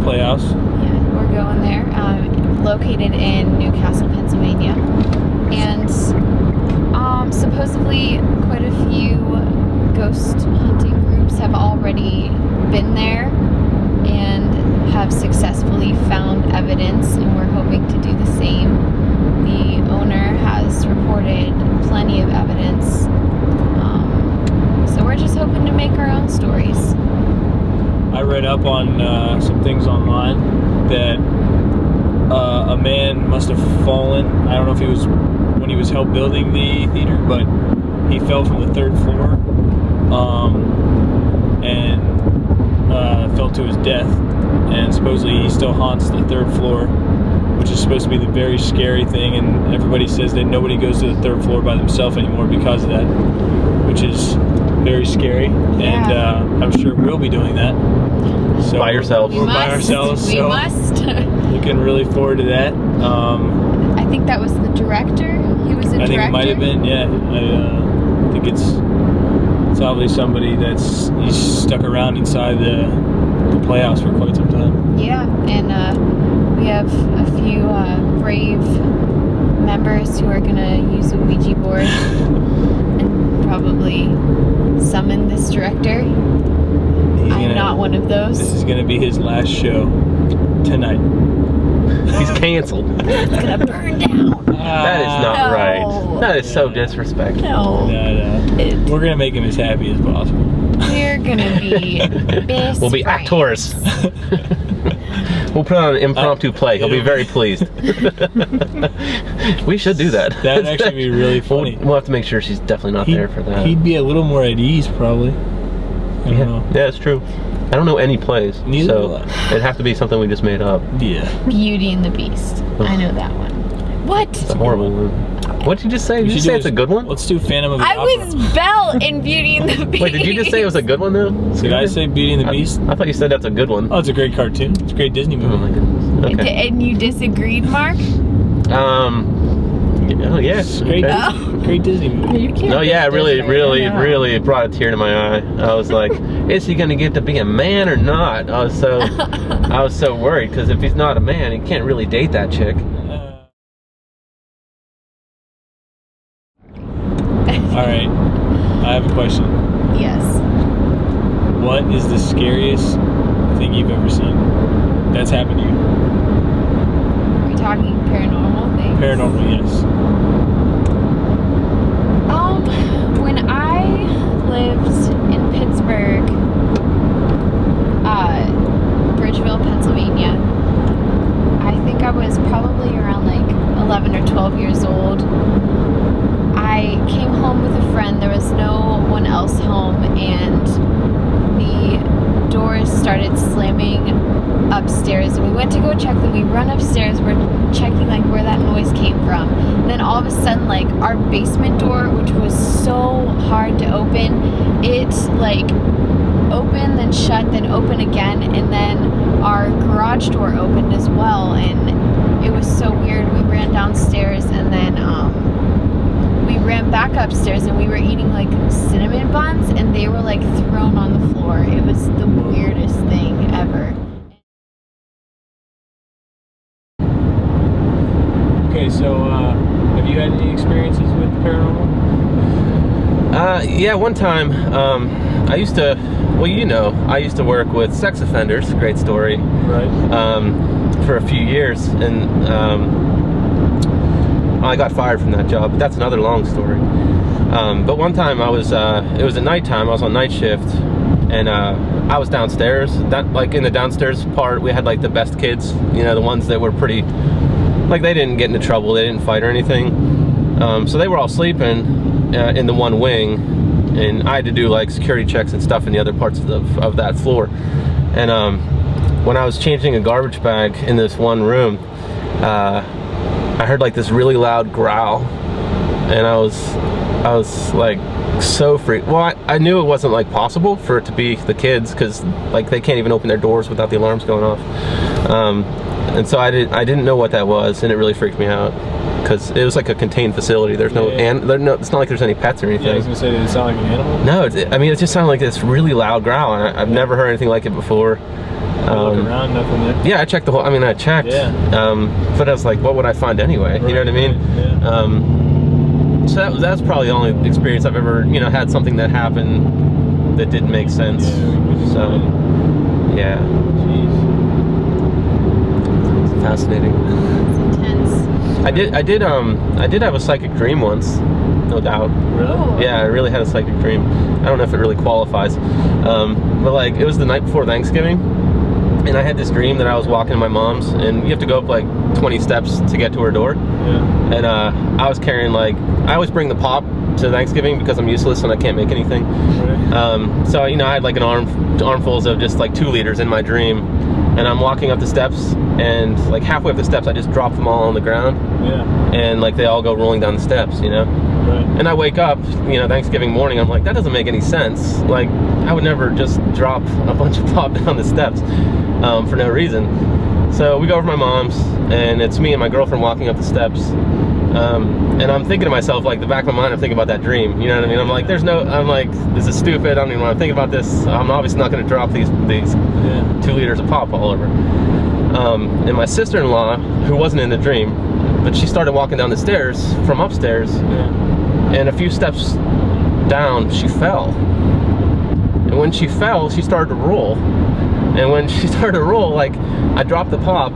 Playhouse. Yeah, we're going there. Located in Newcastle, Pennsylvania. And supposedly quite a few ghost hunting groups have already been there and have successfully found evidence, and we're hoping to do the same. The owner has reported plenty of evidence, so we're just hoping to make our own stories. I read up on some things online that a man must have fallen. I don't know if he was when he was help building the theater, but he fell from the 3rd floor and fell to his death. And supposedly he still haunts the 3rd floor, which is supposed to be the very scary thing. And everybody says that nobody goes to the 3rd floor by themselves anymore because of that, which is very scary. Yeah. And I'm sure we'll be doing that. So By yourselves. We're by ourselves. We must. Looking really forward to that. I think that was the director. He was a director. I think it might have been, yeah. I think it's obviously somebody he's stuck around inside the Playhouse for quite some time. Yeah, and we have a few brave members who are going to use a Ouija board and probably summon this director. I'm not one of those. This is going to be his last show tonight. He's canceled. It's going to burn down. That is not No. right. That is so disrespectful. No. We're going to make him as happy as possible. We're going to be best We'll be friends. actors. We'll put on an impromptu play. He'll be very pleased. We should do that. That'd actually be really funny. We'll have to make sure she's definitely not there for that. He'd be a little more at ease, probably. I don't know. Yeah, it's true. I don't know any plays, Neither so do I. it'd have to be something we just made up. Yeah. Beauty and the Beast. I know that one. What? It's a horrible one. What did you just say? Did you say it's a good one? Let's do Phantom of the I Opera. was Belle in Beauty and the Beast. Wait, did you just say it was a good one though? Did I say Beauty and the Beast? I thought you said that's a good one. Oh, it's a great cartoon. It's a great Disney movie. Oh my goodness. Okay. And you disagreed, Mark? Oh yeah. It's a great, Okay. great Disney movie. You can't No, yeah, it really, disagree. really, I know. really brought a tear to my eye. I was like, is he gonna get to be a man or not? I was so worried because if he's not a man, he can't really date that chick. All right. I have a question. Yes. What is the scariest thing you've ever seen that's happened to you? Are we talking paranormal things? Paranormal, yes. When I lived in Pittsburgh, Bridgeville, Pennsylvania, I think I was probably around like 11 or 12 years old. I came home with a friend. There was no one else home, and the doors started slamming upstairs, and we went to go check them. We run upstairs, we're checking like where that noise came from, and then all of a sudden, like, our basement door, which was so hard to open, it like opened, then shut, then open again, and then our garage door opened as well, and it was so weird. We ran downstairs, and then we ran back upstairs, and we were eating like cinnamon buns, and they were like thrown on the floor. It was the weirdest thing ever. Okay, so have you had any experiences with the paranormal? Yeah, one time, I used to, well, you know, I used to work with sex offenders, great story, Right. for a few years, and I got fired from that job, but that's another long story. But one time it was at nighttime, I was on night shift, and I was downstairs, like in the downstairs part, we had like the best kids, you know, the ones that were pretty, like they didn't get into trouble, they didn't fight or anything, so they were all sleeping in the one wing, and I had to do like security checks and stuff in the other parts of that floor. And when I was changing a garbage bag in this one room, I heard like this really loud growl, and I was like so freaked. Well, I knew it wasn't like possible for it to be the kids, because like they can't even open their doors without the alarms going off. And so I didn't know what that was, and it really freaked me out. because it was like a contained facility. There's no, and it's not like there's any pets or anything. Yeah, I was gonna say, did it sound like an animal? No, I mean, it just sounded like this really loud growl, and I've never heard anything like it before. Look around, nothing there. Yeah, I checked the whole. I mean, I checked. Yeah. But I was like, what would I find anyway? Right, You know what I mean? Yeah. So that's probably the only experience I've ever, had something that happened that didn't make sense. Yeah, so, yeah. Jeez. It's fascinating. It's intense. I did have a psychic dream once, no doubt. Really? Ooh. Yeah, I really had a psychic dream. I don't know if it really qualifies, but like it was the night before Thanksgiving, and I had this dream that I was walking to my mom's, and you have to go up like 20 steps to get to her door. Yeah. And I was carrying I always bring the pop to Thanksgiving because I'm useless and I can't make anything. Right. So I had like armfuls of just like 2 liters in my dream, and I'm walking up the steps, and like halfway up the steps I just drop them all on the ground. Yeah. And like they all go rolling down the steps, Right. And I wake up, Thanksgiving morning, I'm like, that doesn't make any sense. Like, I would never just drop a bunch of pop down the steps for no reason. So we go over to my mom's, and it's me and my girlfriend walking up the steps. And I'm thinking to myself, like, the back of my mind, I'm thinking about that dream. You know what I mean? I'm like, I'm like, this is stupid. I don't even want to think about this. I'm obviously not going to drop these 2 liters of pop all over. And my sister-in-law, who wasn't in the dream, but she started walking down the stairs from upstairs, and a few steps down, she fell. And when she fell, she started to roll. And when she started to roll, like, I dropped the pop,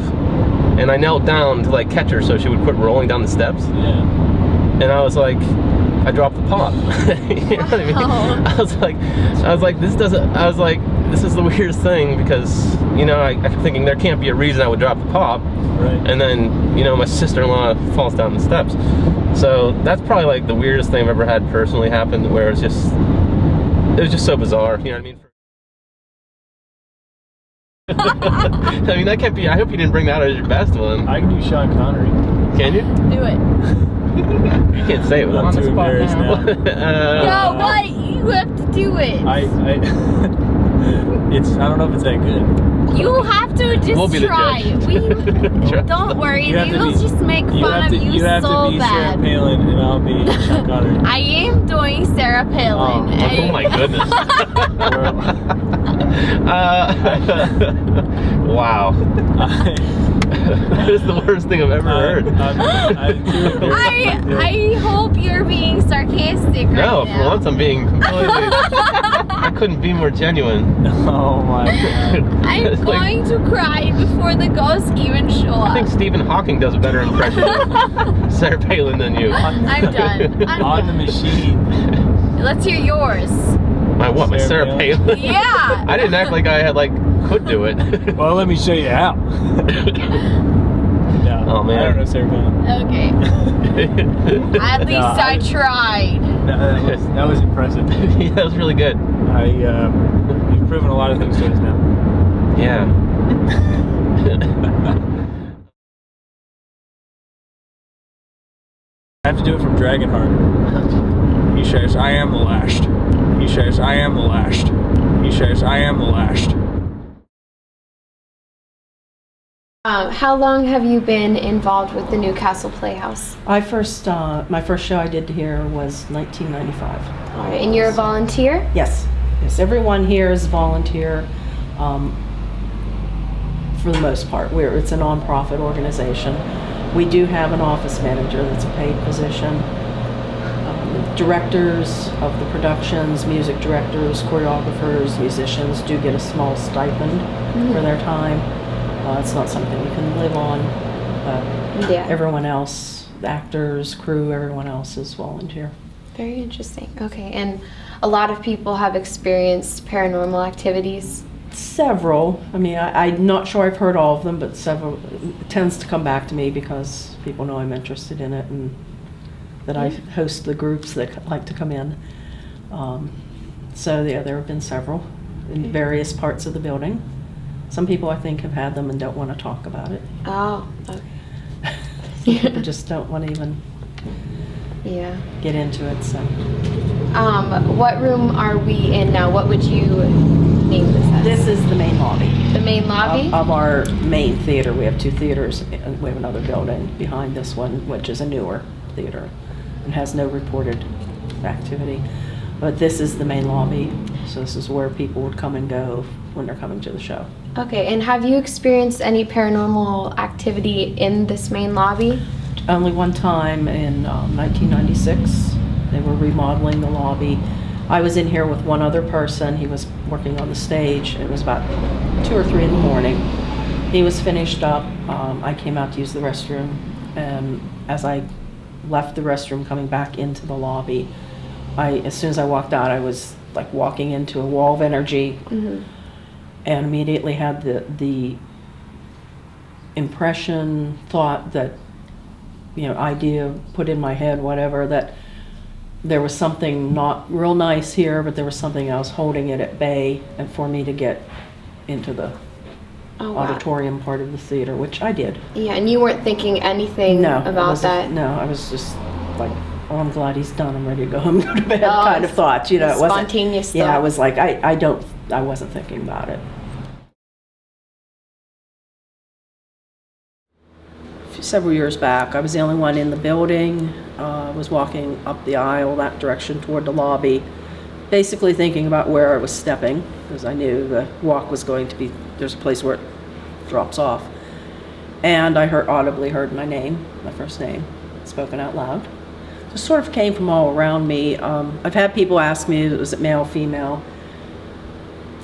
and I knelt down to like catch her so she would quit rolling down the steps. Yeah. And I was like, I dropped the pop. You know what I mean? I was like, this is the weirdest thing, because I kept thinking there can't be a reason I would drop the pop. Right. And then my sister-in-law falls down the steps. So that's probably like the weirdest thing I've ever had personally happen, where it was just so bizarre. You know what I mean? I mean, that can't be. I hope you didn't bring that as your best one. I can do Sean Connery. Can you? Do it. You can't say it. I'm too embarrassed now. No, what? You have to do it. I don't know if it's that good. You have to just We'll be the try. judge. Don't worry. You have We to will be- just make fun of you You have so to be Sarah bad. Palin, and I'll be Sean Connery. I am doing Sarah Palin. Oh my goodness. Wow. That is the worst thing I've ever heard. I hope you're being sarcastic right No, now. for once I'm being completely. I couldn't be more genuine. Oh my god. I'm going to cry before the ghosts even show I think up. Stephen Hawking does a better impression of Sarah Palin than you. I'm done. On the machine. Let's hear yours. My what? My Sarah Sarah Palin? Yeah. I didn't act like I could do it. Well, let me show you how. No, Oh, man. I don't know Sarah Palin. Okay. At least I tried. No, that was impressive. Yeah, that was really good. You've proven a lot of things to us now. Yeah. I have to do it from Dragonheart. He says, I am the last. He says, I am the last. He says, I am the last. How long have you been involved with the new Castle Playhouse? My first show I did here was 1995. All right, and you're a volunteer? Yes, everyone here is volunteer for the most part. It's a nonprofit organization. We do have an office manager that's a paid position. Directors of the productions, music directors, choreographers, musicians do get a small stipend for their time. It's not something you can live on. Yeah. Everyone else, the actors, crew, everyone else is volunteer. Very interesting. Okay, and a lot of people have experienced paranormal activities. Several. I mean, I'm not sure I've heard all of them, but several. It tends to come back to me because people know I'm interested in it and that I host the groups that like to come in. So yeah, there have been several in various parts of the building. Some people I think have had them and don't want to talk about it. Oh, okay. Some people just don't want to even Yeah. get into it. So What room are we in now? What would you name this as? This is the main lobby. The main lobby? Of our main theater. We have 2 theaters, and we have another building behind this one, which is a newer theater and has no reported activity. But this is the main lobby, so this is where people would come and go when they're coming to the show. Okay, and have you experienced any paranormal activity in this main lobby? Only one time in 1996. They were remodeling the lobby. I was in here with one other person. He was working on the stage. It was about 2 or 3 in the morning. He was finished up. I came out to use the restroom, and as I left the restroom coming back into the lobby, as soon as I walked out, I was like walking into a wall of energy, and immediately had the impression, thought that, idea put in my head, whatever, that there was something not real nice here, but there was something else holding it at bay, and for me to get into the auditorium part of the theater, which I did. Yeah, and you weren't thinking anything about that? No, I was just like, oh, I'm glad he's done. I'm ready to go home and go to bed kind of thought. It wasn't spontaneous thought. Yeah, I was like, I wasn't thinking about it. Several years back, I was the only one in the building. I was walking up the aisle that direction toward the lobby, basically thinking about where I was stepping, because I knew the walk was going to be, there's a place where it drops off. And I audibly heard my name, my first name, spoken out loud. It sort of came from all around me. I've had people ask me, was it male, female?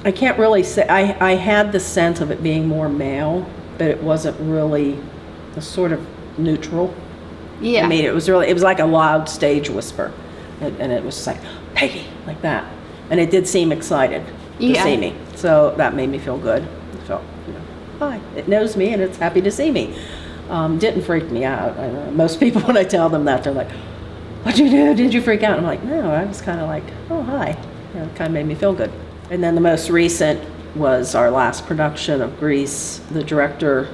I can't really say. I had the sense of it being more male, but it wasn't really a sort of neutral. Yeah. I mean, it was like a loud stage whisper. And it was like, Peggy, like that. And it did seem excited to see me. So that made me feel good. It felt, hi, it knows me and it's happy to see me. Didn't freak me out. I know most people, when I tell them that, they're like, what'd you do? Did you freak out? I'm like, no, I was kind of like, oh, hi. It kind of made me feel good. And then the most recent was our last production of Grease. The director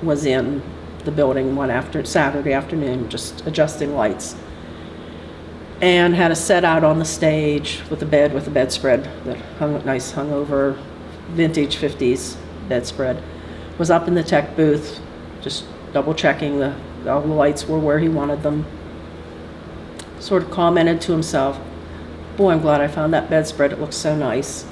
was in the building Saturday afternoon, just adjusting lights, and had a set out on the stage with a bedspread that hung over vintage 50s bedspread. Was up in the tech booth, just double checking all the lights were where he wanted them. Sort of commented to himself, boy, I'm glad I found that bedspread, it looks so nice.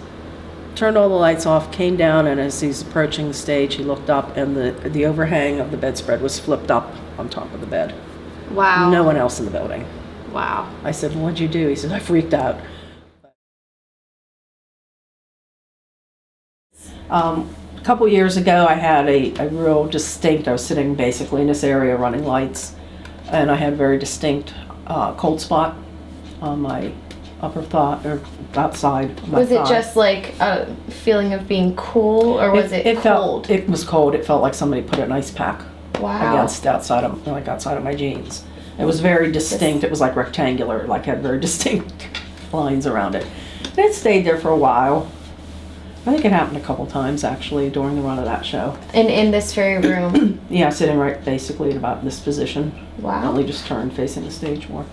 Turned all the lights off, came down, and as he's approaching the stage, he looked up, and the overhang of the bedspread was flipped up on top of the bed. Wow. No one else in the building. Wow. I said, well, what'd you do? He said, I freaked out. A couple years ago, I had a real distinct, I was sitting basically in this area running lights, and I had a very distinct cold spot on my upper thigh, or outside my Was it thigh. just like a feeling of being cool, or was it cold? It was cold. It felt like somebody put an ice pack outside of my jeans. It was very distinct. It was like rectangular, like had very distinct lines around it. And it stayed there for a while. I think it happened a couple times actually during the run of that show. And in this very room? Yeah, sitting right basically in about this position. Wow. Only just turned facing the stage more.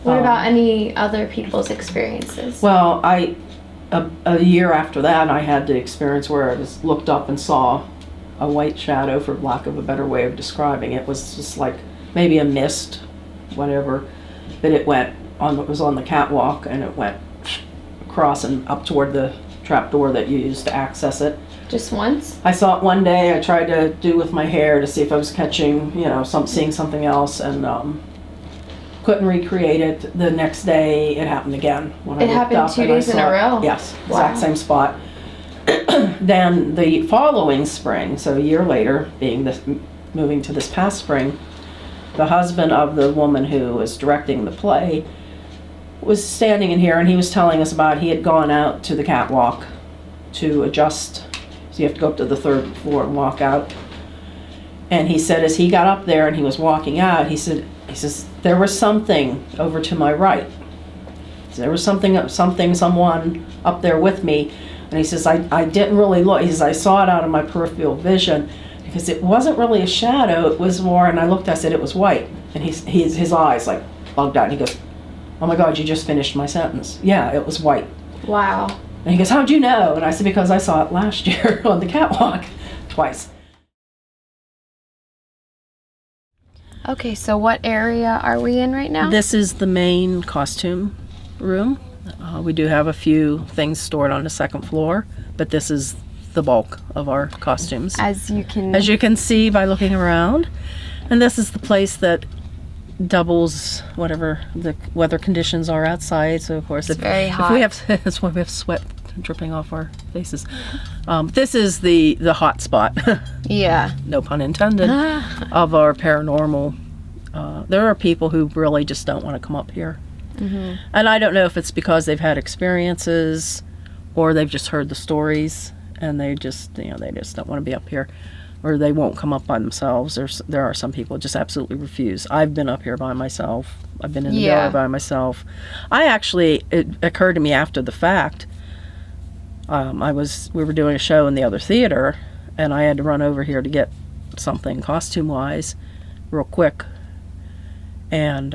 What about any other people's experiences? Well, a year after that, I had the experience where I looked up and saw a white shadow, for lack of a better way of describing it. It was just like maybe a mist, whatever. But it was on the catwalk, and it went across and up toward the trap door that you used to access it. Just once? I saw it one day. I tried to do with my hair to see if I was catching, seeing something else, and couldn't recreate it. The next day, it happened again. When it happened 2 days in a row? Yes, wow. Exact same spot. Then the following spring, so a year later, moving to this past spring, the husband of the woman who was directing the play was standing in here, and he was telling us about he had gone out to the catwalk to adjust. So you have to go up to the 3rd floor and walk out. And he said as he got up there and he was walking out, he says, there was something over to my right. There was someone up there with me. And he says, I didn't really look. He says, I saw it out of my peripheral vision because it wasn't really a shadow. It was more, and I looked, I said, it was white. And his eyes like bugged out. And he goes, "Oh my God, you just finished my sentence." "Yeah, it was white." Wow. And he goes, "How'd you know?" And I said, "Because I saw it last year on the catwalk twice." Okay, so what area are we in right now? This is the main costume room. We do have a few things stored on the second floor, but this is the bulk of our costumes. As you can see by looking around. And this is the place that doubles whatever the weather conditions are outside. So of course, It's very hot. if we have, that's why we have sweat dripping off our faces. This is the hot spot. Yeah. No pun intended. Of our paranormal. There are people who really just don't want to come up here. Mm-hmm. And I don't know if it's because they've had experiences or they've just heard the stories and they just don't want to be up here, or they won't come up by themselves. There are some people who just absolutely refuse. I've been up here by myself. I've been in the building by myself. It occurred to me after the fact. We were doing a show in the other theater, and I had to run over here to get something costume-wise real quick. And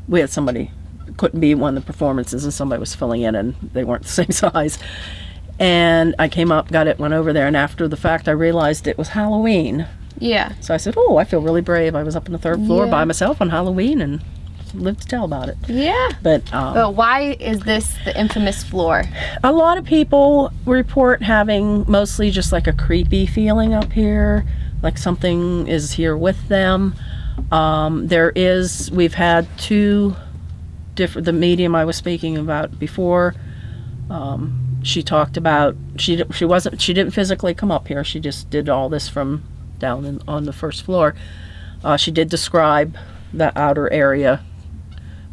we had somebody, couldn't be one of the performances, and somebody was filling in, and they weren't the same size. And I came up, got it, went over there, and after the fact I realized it was Halloween. Yeah. So I said, "Oh, I feel really brave. I was up on the third floor by myself on Halloween and lived to tell about it." Yeah. But why is this the infamous floor? a lot of people report having mostly just like a creepy feeling up here, like something is here with them. We've had two different, the medium I was speaking about before, she talked about, she didn't physically come up here, she just did all this from down on the first floor. She did describe the outer area,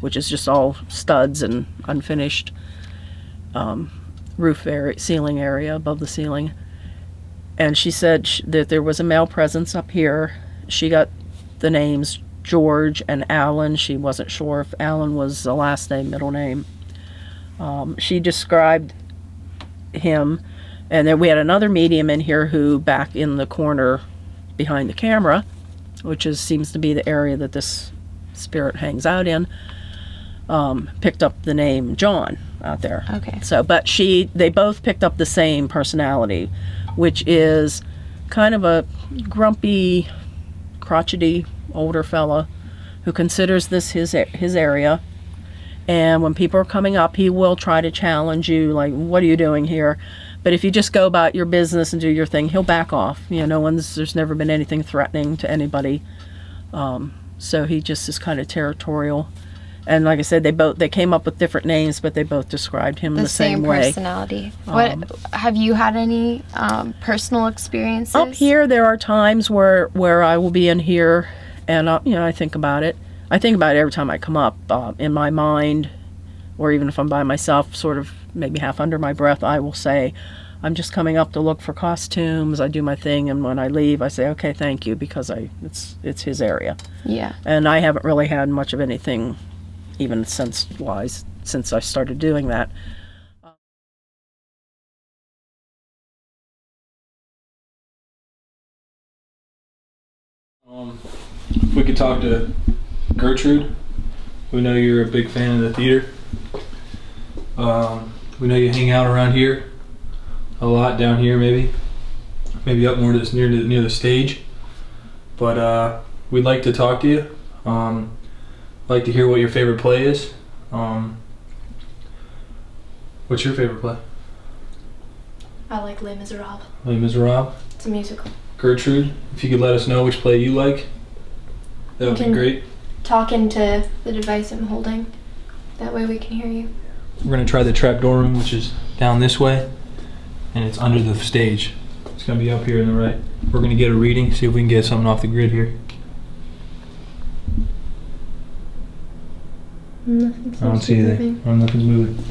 which is just all studs and unfinished roof area, ceiling area above the ceiling. And she said that there was a male presence up here. She got the names George and Alan. She wasn't sure if Alan was the last name, middle name. She described him, and then we had another medium in here who, back in the corner behind the camera, which seems to be the area that this spirit hangs out in, picked up the name John out there. Okay. So, but they both picked up the same personality, which is kind of a grumpy, crotchety older fella who considers this his area. And when people are coming up, he will try to challenge you, like, "What are you doing here?" But if you just go about your business and do your thing, he'll back off. There's never been anything threatening to anybody. So he just is kind of territorial. And like I said, they came up with different names, but they both described him the same way. Personality. What have you had any personal experiences? Up here, there are times where I will be in here, and I think about it. I think about it every time I come up in my mind, or even if I'm by myself, sort of maybe half under my breath, I will say, "I'm just coming up to look for costumes." I do my thing, and when I leave, I say, "Okay, thank you," because it's his area. Yeah. And I haven't really had much of anything, even since I started doing that. If we could talk to Gertrude, we know you're a big fan of the theater. We know you hang out around here a lot, down here maybe up more to near the stage. But we'd like to talk to you. Like to hear what your favorite play is. What's your favorite play? I like Les Miserables. Les Miserables? It's a musical. Gertrude, if you could let us know which play you like, that would be great. Talk into the device I'm holding. That way we can hear you. We're going to try the trapdoor room, which is down this way, and it's under the stage. It's going to be up here on the right. We're going to get a reading, see if we can get something off the grid here. Nothing. I don't see anything. Oh, nothing's moving.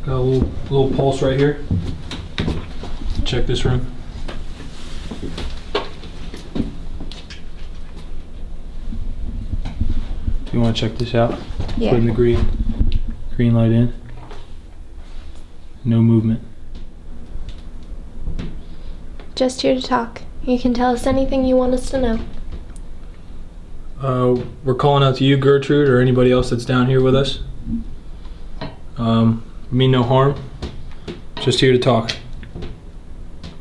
Got a little pulse right here. Check this room. You want to check this out? Yeah. Putting the green light in. No movement. Just here to talk. You can tell us anything you want us to know. We're calling out to you, Gertrude, or anybody else that's down here with us. Mean no harm. Just here to talk.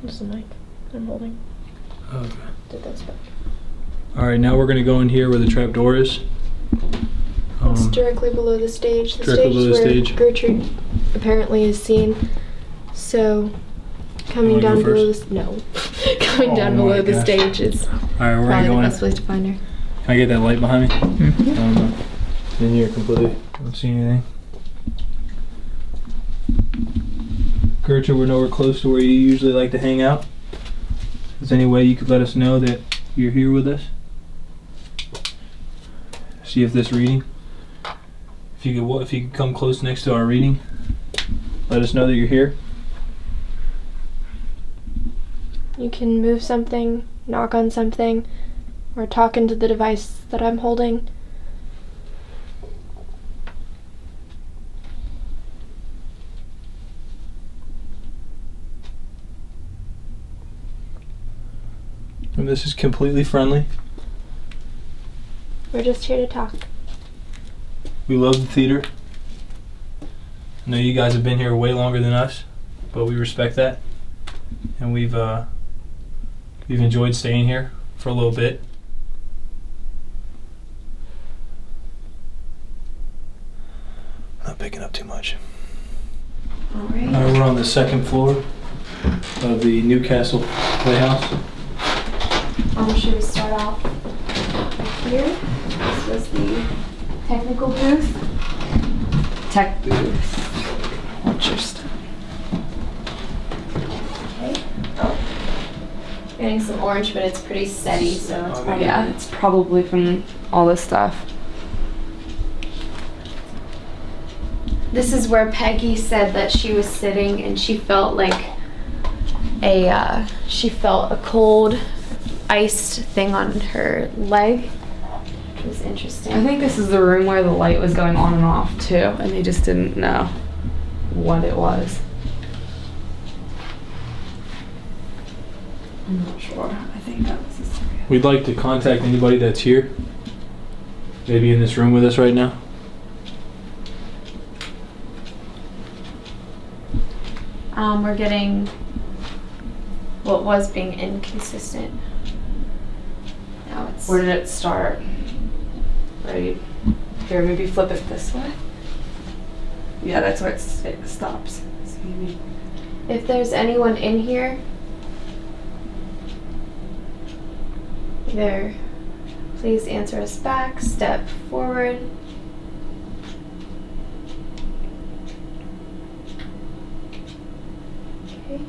This is the mic I'm holding. Okay. Did that stuff. All right, now we're going to go in here where the trap door is. It's directly below the stage. The directly stage below is the where stage. Gertrude apparently is seen. So, coming wanna down go below first? No. Coming Oh down my below the gosh. stage is All right, we're going to probably go the in. best place to find her. Can I get that light behind me? In here completely. Don't see anything. Gertrude, we're nowhere close to where you usually like to hang out. Is there any way you could let us know that you're here with us? See if this reading, if you could come close next to our reading, let us know that you're here. You can move something, knock on something, or talk into the device that I'm holding. And this is completely friendly. We're just here to talk. We love the theater. I know you guys have been here way longer than us, but we respect that, and we've enjoyed staying here for a little bit. Not picking up too much. All right. We're on the second floor of the new Castle Playhouse. Should we start off right here? This was the technical booth. Tech booth. Interesting. Okay. Oh. Getting some orange, but it's pretty steady, so it's probably Yeah, it's probably from all this stuff. This is where Peggy said that she was sitting and she felt like she felt a cold, iced thing on her leg. It was interesting. I think this is the room where the light was going on and off too, and they just didn't know what it was. I'm not sure. I think that was this area. We'd like to contact anybody that's here, maybe in this room with us right now. We're getting what was being inconsistent. Now it's Where did it start? Right here, maybe flip it this way. Yeah, that's where it stops. So maybe. if there's anyone in here, either please answer us back, step forward. Okay.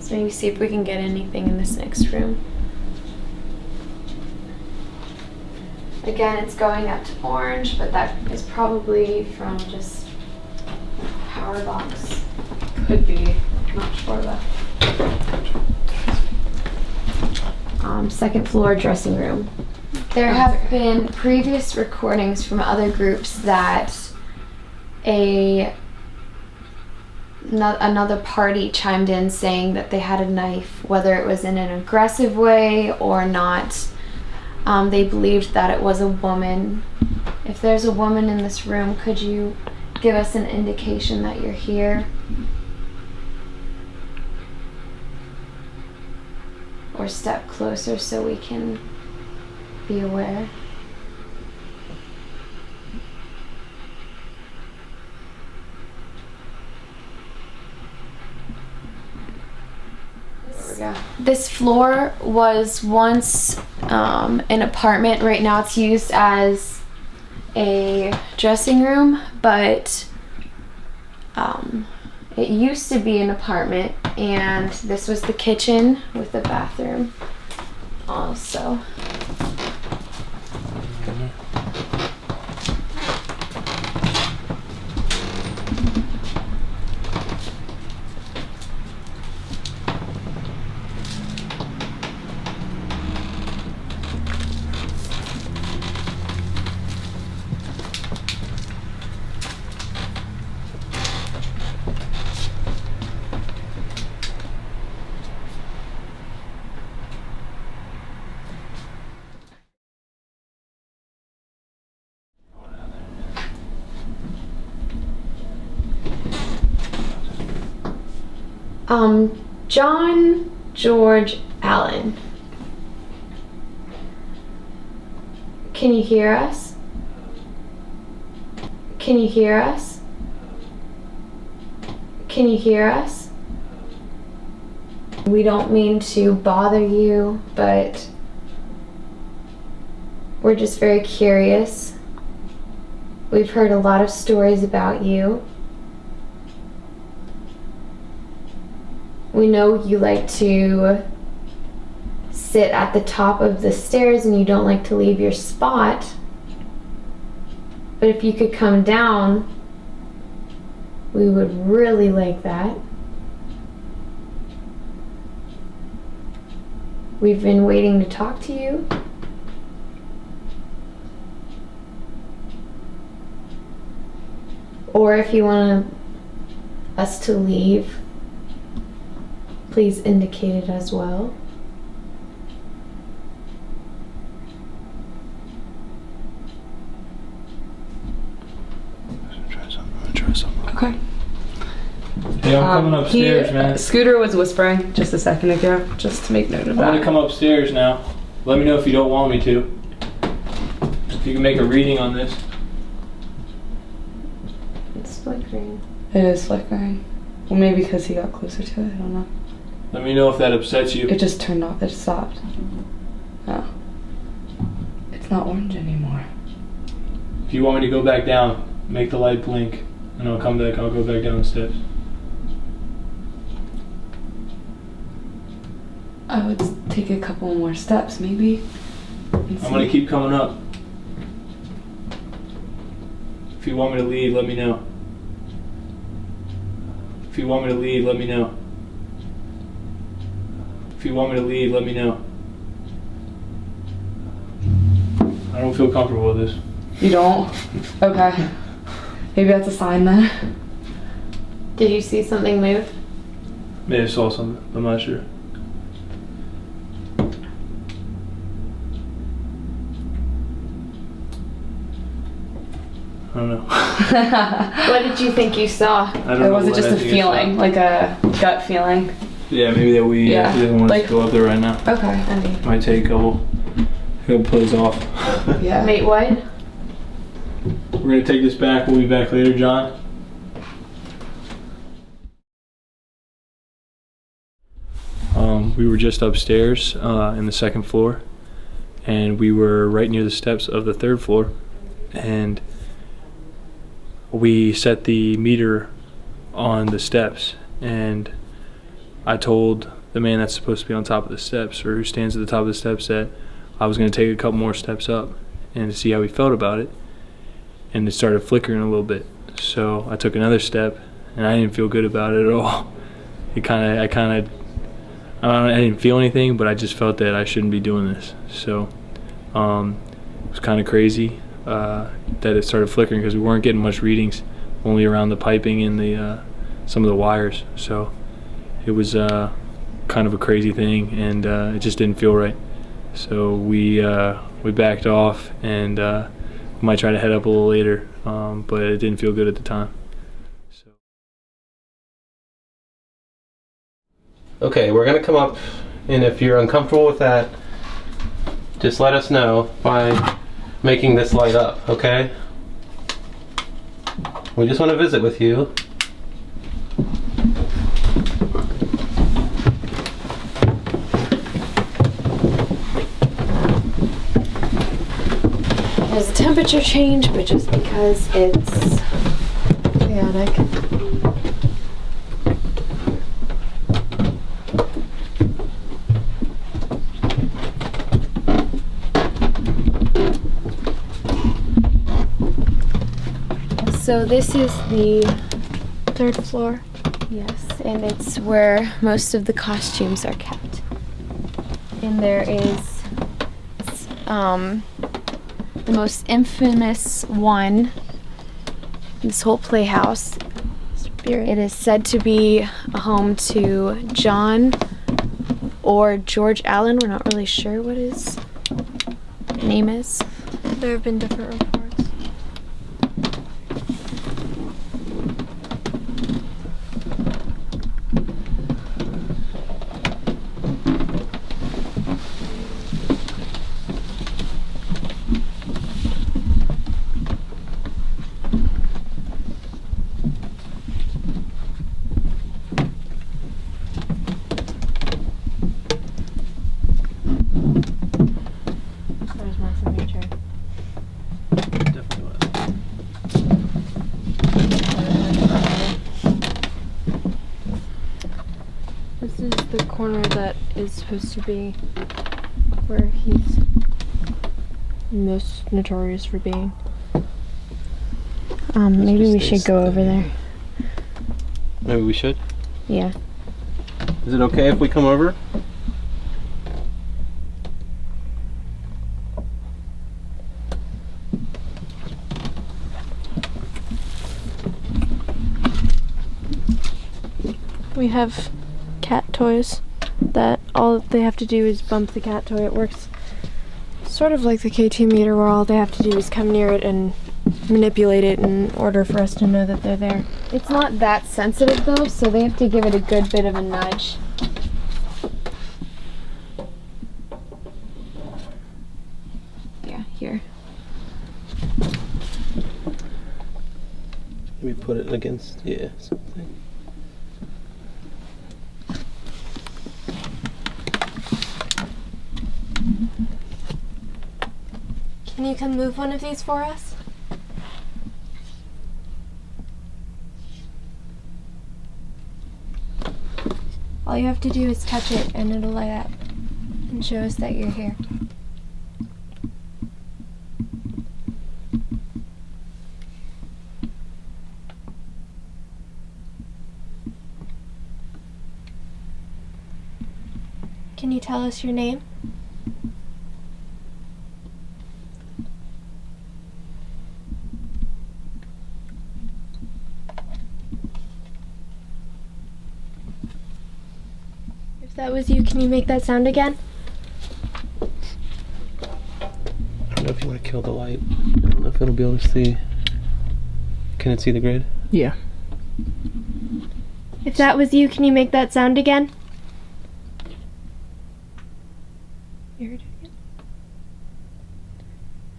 So maybe see if we can get anything in this next room. Again, it's going up to orange, but that is probably from just power box. Could be. Not sure though. Second floor dressing room. There have been previous recordings from other groups that another party chimed in saying that they had a knife, whether it was in an aggressive way or not. They believed that it was a woman. If there's a woman in this room, could you give us an indication that you're here? Or step closer so we can be aware. There we go. This floor was once an apartment. Right now it's used as a dressing room, but it used to be an apartment, and this was the kitchen with the bathroom also. John George Allen. Can you hear us? Can you hear us? Can you hear us? We don't mean to bother you, but we're just very curious. We've heard a lot of stories about you. We know you like to sit at the top of the stairs and you don't like to leave your spot. But if you could come down, we would really like that. We've been waiting to talk to you. Or if you want us to leave, please indicate it as well. Okay. Hey, I'm coming upstairs, man. Scooter was whispering just a second ago, just to make note of I'm that. gonna come upstairs now. Let me know if you don't want me to. If you can make a reading on this. It's flickering. It is flickering. Well, maybe because he got closer to it. I don't know. Let me know if that upsets you. It just turned off. It stopped. Oh. It's not orange anymore. If you want me to go back down, make the light blink, and I'll come back. I'll go back down the steps. I would take a couple more steps, maybe. I'm gonna keep coming up. If you want me to leave, let me know. If you want me to leave, let me know. If you want me to leave, let me know. I don't feel comfortable with this. You don't? Okay. Maybe that's a sign then. Did you see something move? May have saw something. I'm not sure. I don't know. What did you think you saw? I don't know. Or was it what just I a think I feeling, saw. like a gut feeling? Yeah, maybe that we Yeah, he doesn't want us like- to go up there right now. Okay. Might take a couple plays off. Yeah. Wait, what? We're gonna take this back. We'll be back later, John. We were just upstairs in the second floor, and we were right near the steps of the third floor, and we set the meter on the steps, and I told the man that's supposed to be on top of the steps, or who stands at the top of the steps, that I was going to take a couple more steps up and to see how he felt about it, and it started flickering a little bit. So I took another step, and I didn't feel good about it at all. I didn't feel anything, but I just felt that I shouldn't be doing this. So it was kind of crazy that it started flickering, because we weren't getting much readings, only around the piping and the some of the wires. So it was kind of a crazy thing, and it just didn't feel right. So we backed off, and we might try to head up a little later, but it didn't feel good at the time. So. Okay, we're gonna come up, and if you're uncomfortable with that, just let us know by making this light up, okay? We just want to visit with you. There's a temperature change, but just because it's chaotic. So this is the Third floor. yes, and it's where most of the costumes are kept. And there is the most infamous one, this whole playhouse. Spirit. It is said to be a home to John or George Allen. We're not really sure what his name is. There have been different reports. is supposed to be where he's most notorious for being. Maybe we should go over there. Maybe we should? Yeah. Is it okay if we come over? We have cat toys that all they have to do is bump the cat toy. It works sort of like the KT meter, where all they have to do is come near it and manipulate it in order for us to know that they're there. It's not that sensitive though, so they have to give it a good bit of a nudge. Yeah, here. Maybe put it against, yeah, something. Can you come move one of these for us? All you have to do is touch it and it'll light up and show us that you're here. Can you tell us your name? If that was you, can you make that sound again? I don't know if you want to kill the light. I don't know if it'll be able to see. Can it see the grid? Yeah. If that was you, can you make that sound again? You heard it again?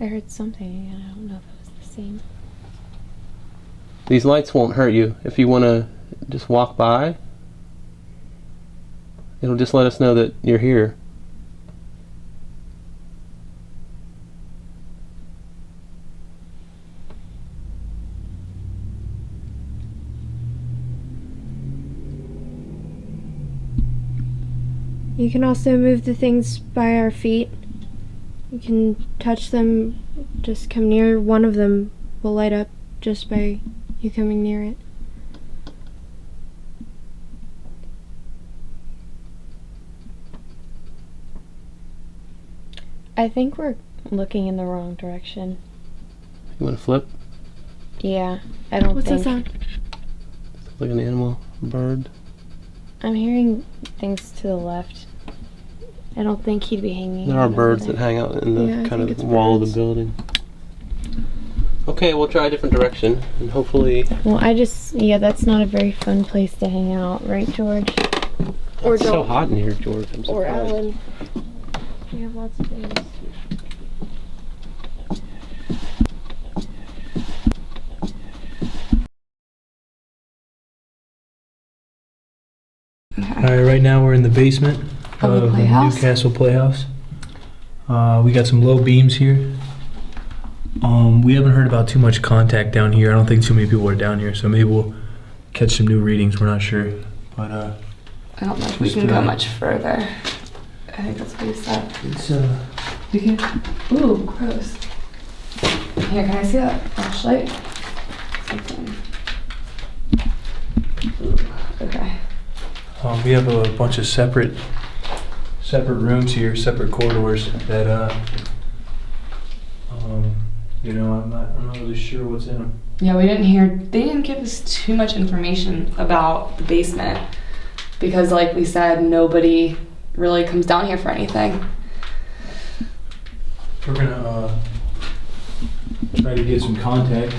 I heard something again. I don't know if it was the same. These lights won't hurt you. If you want to just walk by, it'll just let us know that you're here. You can also move the things by our feet. You can touch them, just come near. One of them will light up just by you coming near it. I think we're looking in the wrong direction. You want to flip? Yeah, I don't What's think. that sound? It's like an animal, a bird. I'm hearing things to the left. I don't think he'd be hanging There out are over birds there. that hang out in Yeah, I the kind think of it's wall of birds. the building. Okay, we'll try a different direction, and hopefully... Well, yeah, that's not a very fun place to hang out, right, George? Or It's so don't. hot in here, George. I'm Or surprised. Alan. We have lots of things. Alright, right now we're in the basement Of the of the Playhouse? new Castle Playhouse. We got some low beams here. We haven't heard about too much contact down here. I don't think too many people are down here, so maybe we'll catch some new readings. We're not sure. But I don't know if we Just, can go uh, much further. I think that's what he said. it's You can. Ooh, gross. Here, can I see that flashlight? Something. Ooh, okay. we have a bunch of separate rooms here, separate corridors that I'm not really sure what's in them. Yeah, they didn't give us too much information about the basement because like we said, nobody really comes down here for anything. We're gonna try to get some contact,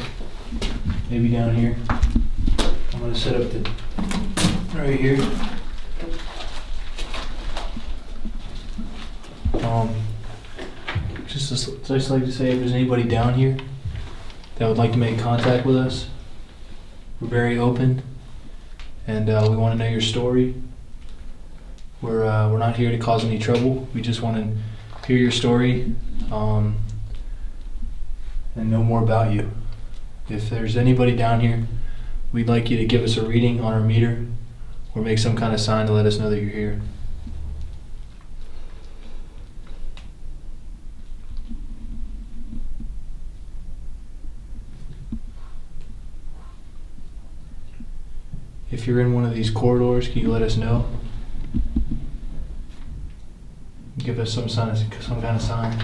maybe down here. I'm gonna set up the right here. Just like to say, if there's anybody down here that would like to make contact with us, we're very open, and we want to know your story. We're not here to cause any trouble. We just want to hear your story and know more about you. If there's anybody down here, we'd like you to give us a reading on our meter or make some kind of sign to let us know that you're here. If you're in one of these corridors, can you let us know? Give us some kind of sign.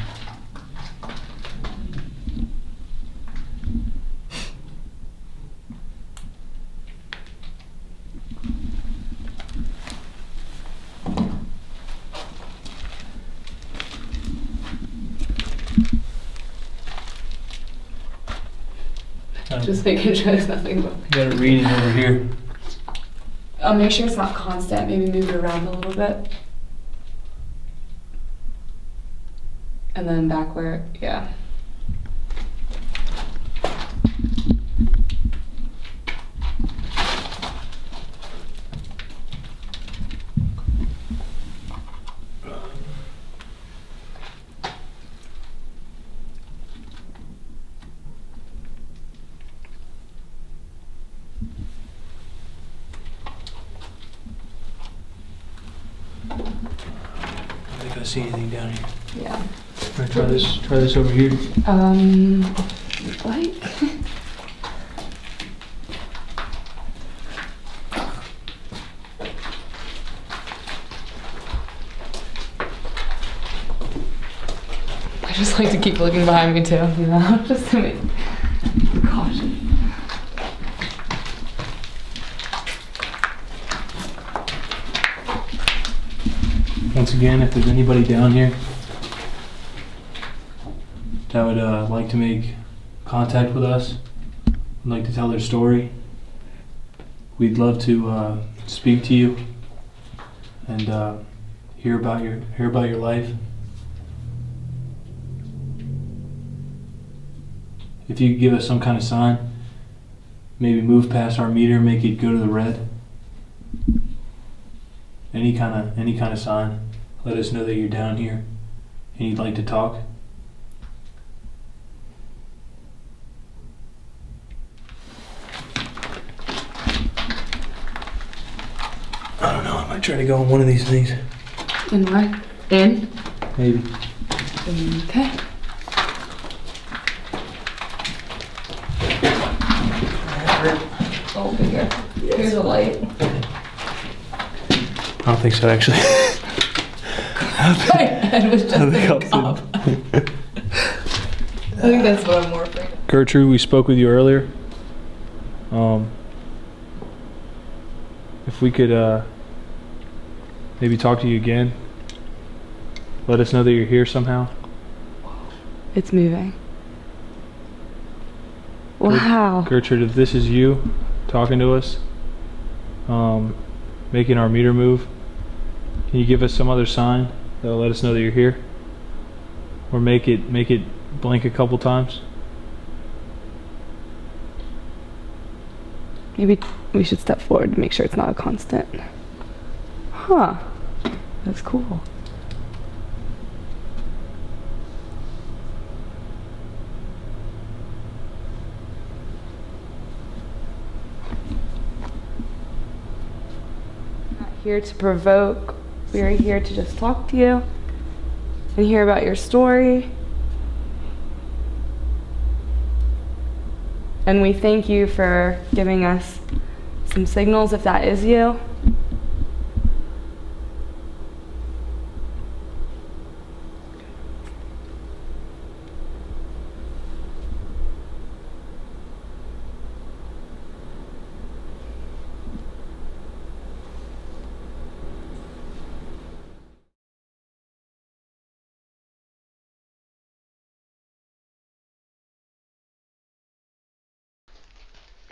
Just making sure there's nothing. You got a reading over here. Make sure it's not constant. Maybe move it around a little bit. And then back where, yeah. I don't think I see anything down here. Yeah. Try this over here. Like. I just like to keep looking behind me too, you know, just to make caution. Once again, if there's anybody down here that would like to make contact with us, would like to tell their story, we'd love to speak to you and hear about your life. If you could give us some kind of sign, maybe move past our meter, make it go to the red. Any kind of sign. Let us know that you're down here and you'd like to talk. I don't know, I might try to go on one of these things. In what? In? Maybe. Okay. Over here. Here's a light. I don't think so, actually. My head was just up. I think that's what I'm more afraid of. Gertrude, we spoke with you earlier. If we could maybe talk to you again, let us know that you're here somehow. It's moving. Wow. Gertrude, if this is you talking to us, making our meter move, can you give us some other sign that'll let us know that you're here? Or make it blink a couple times? Maybe we should step forward to make sure it's not a constant. Huh. That's cool. Not here to provoke. We are here to just talk to you and hear about your story. And we thank you for giving us some signals if that is you.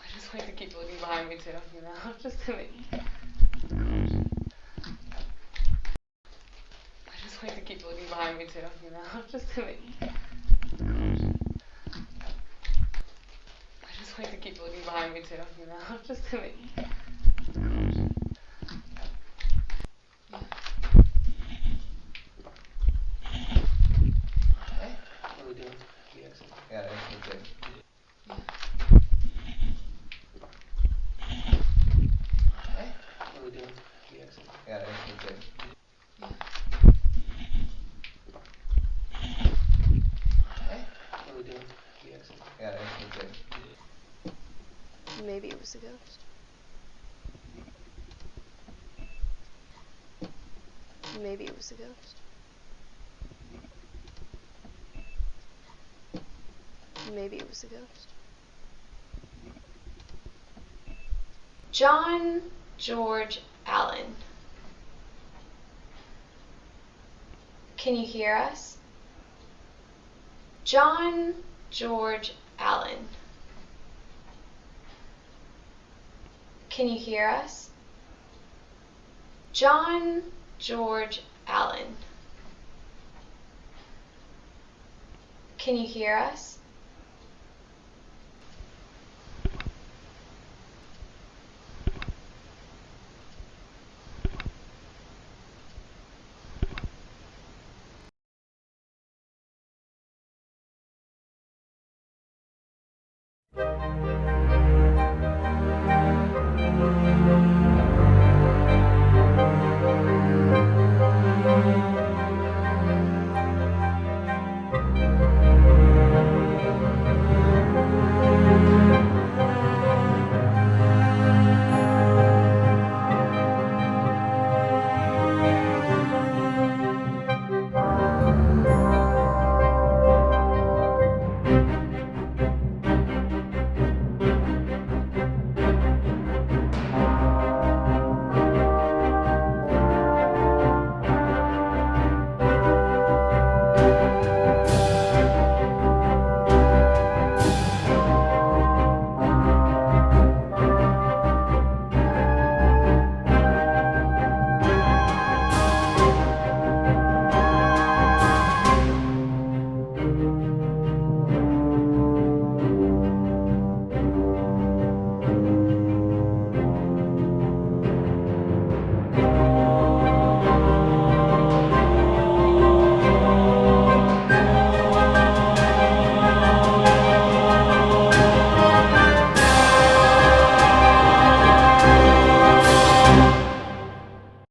I just like to keep looking behind me too, you know, just to make. I just like to keep looking behind me too, you know, just to make. I just like to keep looking behind me too, you know, just to make. Okay. What are we doing? The exit. Yeah, that's good. Okay. What are we doing? The exit. Yeah, that's good. Okay. What are we doing? The exit. Yeah, that's good. Maybe it was a ghost. Maybe it was a ghost. Maybe it was a ghost. John George Allen. Can you hear us? John George Allen. Can you hear us? John George Allen. Can you hear us?